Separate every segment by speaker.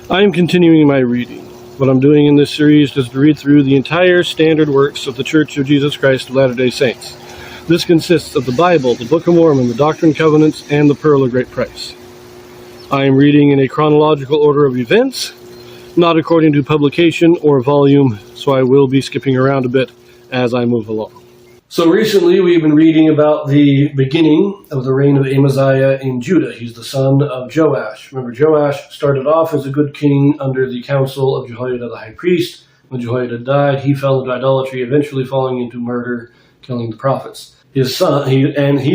Speaker 1: I am continuing my reading. What I'm doing in this series is to read through the entire standard works of the Church of Jesus Christ of Latter-day Saints. This consists of the Bible, the Book of Mormon, the Doctrine and Covenants, and the Pearl of Great Price. I am reading in a chronological order of events, not according to publication or volume, so I will be skipping around a bit as I move along. So recently we've been reading about the beginning of the reign of Amaziah in Judah. He's the son of Joash. Remember, Joash started off as a good king under the counsel of Jehoiada the high priest. When Jehoiada died, he fell into idolatry, eventually falling into murder, killing the prophets. His son, he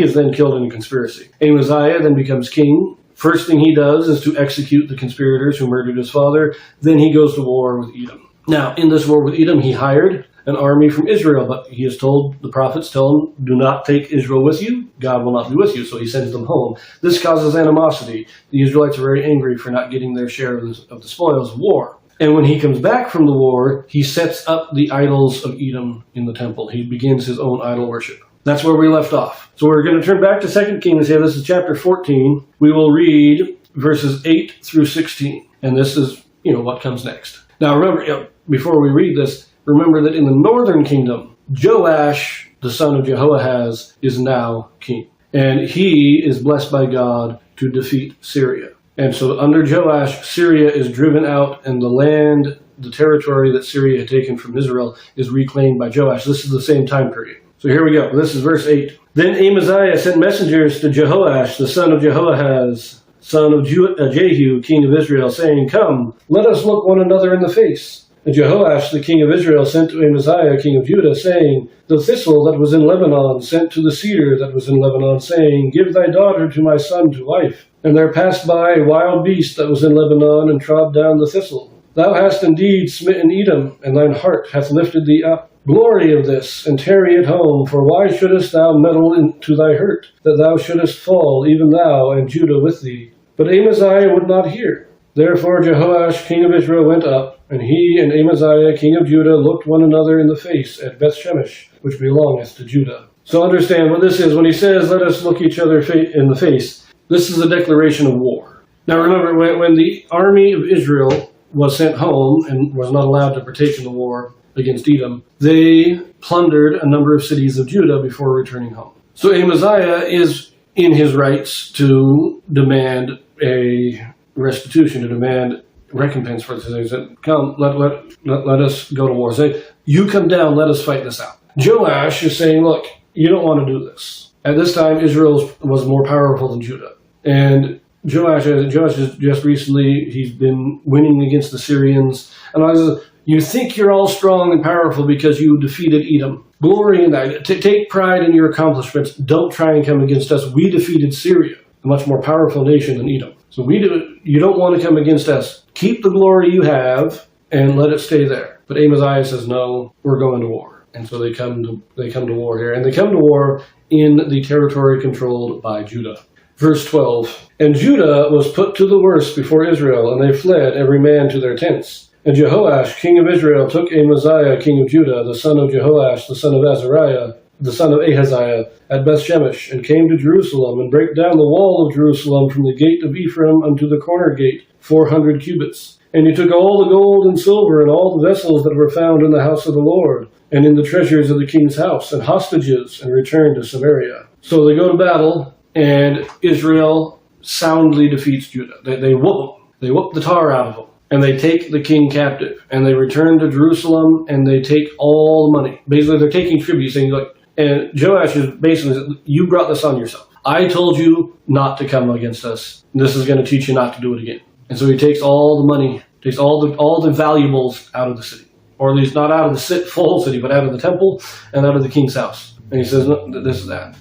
Speaker 1: is then killed in a conspiracy. Amaziah then becomes king. First thing he does is to execute the conspirators who murdered his father. Then he goes to war with Edom. Now, in this war with Edom, he hired an army from Israel, but he is told, the prophets tell him, do not take Israel with you. God will not be with you, so he sends them home. This causes animosity. The Israelites are very angry for not getting their share of the spoils of war. And when he comes back from the war, he sets up the idols of Edom in the temple. He begins his own idol worship. That's where we left off. So we're going to turn back to 2 Kings here. This is chapter 14. We will read verses 8 through 16. And this is, what comes next. Now remember, before we read this, remember that in the northern kingdom, Joash, the son of Jehoahaz, is now king. And he is blessed by God to defeat Syria. And so under Joash, Syria is driven out, and the land, the territory that Syria had taken from Israel, is reclaimed by Joash. This is the same time period. So here we go. This is verse 8. Then Amaziah sent messengers to Jehoash, the son of Jehoahaz, son of Jehu, king of Israel, saying, Come, let us look one another in the face. And Jehoash, the king of Israel, sent to Amaziah, king of Judah, saying, The thistle that was in Lebanon sent to the cedar that was in Lebanon, saying, Give thy daughter to my son to wife. And there passed by a wild beast that was in Lebanon, and trod down the thistle. Thou hast indeed smitten Edom, and thine heart hath lifted thee up. Glory of this, and tarry at home, for why shouldest thou meddle into thy hurt, that thou shouldest fall, even thou and Judah with thee? But Amaziah would not hear. Therefore Jehoash, king of Israel, went up, and he and Amaziah, king of Judah, looked one another in the face at Bethshemesh, which belongeth to Judah. So understand what this is. When he says, let us look each other in the face, this is a declaration of war. Now remember, when the army of Israel was sent home and was not allowed to partake in the war against Edom, they plundered a number of cities of Judah before returning home. So Amaziah is in his rights to demand a restitution, to demand recompense for this. He said, come, let us go to war. Say, you come down, let us fight this out. Joash is saying, look, you don't want to do this. At this time, Israel was more powerful than Judah. And Joash is just recently, he's been winning against the Syrians. And I was, you think you're all strong and powerful because you defeated Edom. Glory in that. Take pride in your accomplishments. Don't try and come against us. We defeated Syria, a much more powerful nation than Edom. So you don't want to come against us. Keep the glory you have and let it stay there. But Amaziah says, no, we're going to war. And so they come to war here. And they come to war in the territory controlled by Judah. Verse 12, And Judah was put to the worst before Israel, and they fled every man to their tents. And Jehoash, king of Israel, took Amaziah, king of Judah, the son of Jehoash, the son of Azariah, the son of Ahaziah, at Bethshemesh, and came to Jerusalem, and brake down the wall of Jerusalem from the gate of Ephraim unto the corner gate, 400 cubits. And he took all the gold and silver, and all the vessels that were found in the house of the Lord, and in the treasures of the king's house, and hostages, and returned to Samaria. So they go to battle, and Israel soundly defeats Judah. They whoop them. They whoop the tar out of them. And they take the king captive. And they return to Jerusalem, and they take all the money. Basically, they're taking tribute, saying, look, and Joash is basically, you brought this on yourself. I told you not to come against us. This is going to teach you not to do it again. And so he takes all the money, takes all the valuables out of the city. Or at least not out of the full city, but out of the temple and out of the king's house. And he says, no, this is that.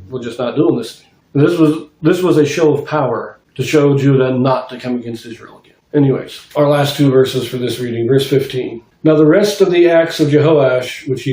Speaker 1: We're just not doing this. And this was a show of power to show Judah not to come against Israel again. Anyways, our last two verses for this reading, verse 15. Now the rest of the acts of Jehoash, which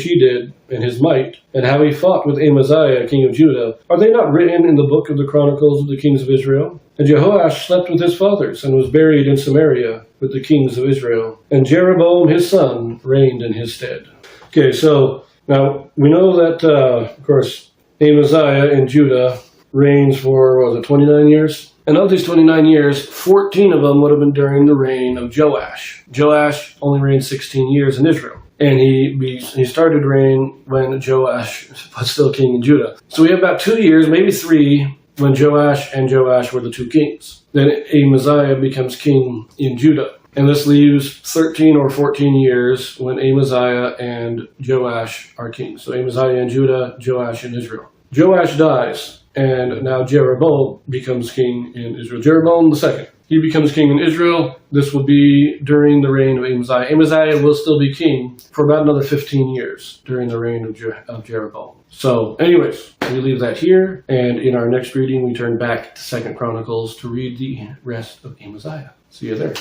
Speaker 1: he did, and his might, and how he fought with Amaziah, king of Judah, are they not written in the book of the Chronicles of the kings of Israel? And Jehoash slept with his fathers, and was buried in Samaria with the kings of Israel. And Jeroboam his son reigned in his stead. Okay, so now we know that, of course, Amaziah in Judah reigns for, 29 years? And of these 29 years, 14 of them would have been during the reign of Joash. Joash only reigned 16 years in Israel. And he started reign when Joash was still king in Judah. So we have about 2 years, maybe 3, when Joash and Joash were the 2 kings. Then Amaziah becomes king in Judah. And this leaves 13 or 14 years when Amaziah and Joash are kings. So Amaziah in Judah, Joash in Israel. Joash dies, and now Jeroboam becomes king in Israel. Jeroboam II. He becomes king in Israel. This will be during the reign of Amaziah. Amaziah will still be king for about another 15 years during the reign of Jeroboam. So anyways, we leave that here, and in our next reading we turn back to 2 Chronicles to read the rest of Amaziah. See you there.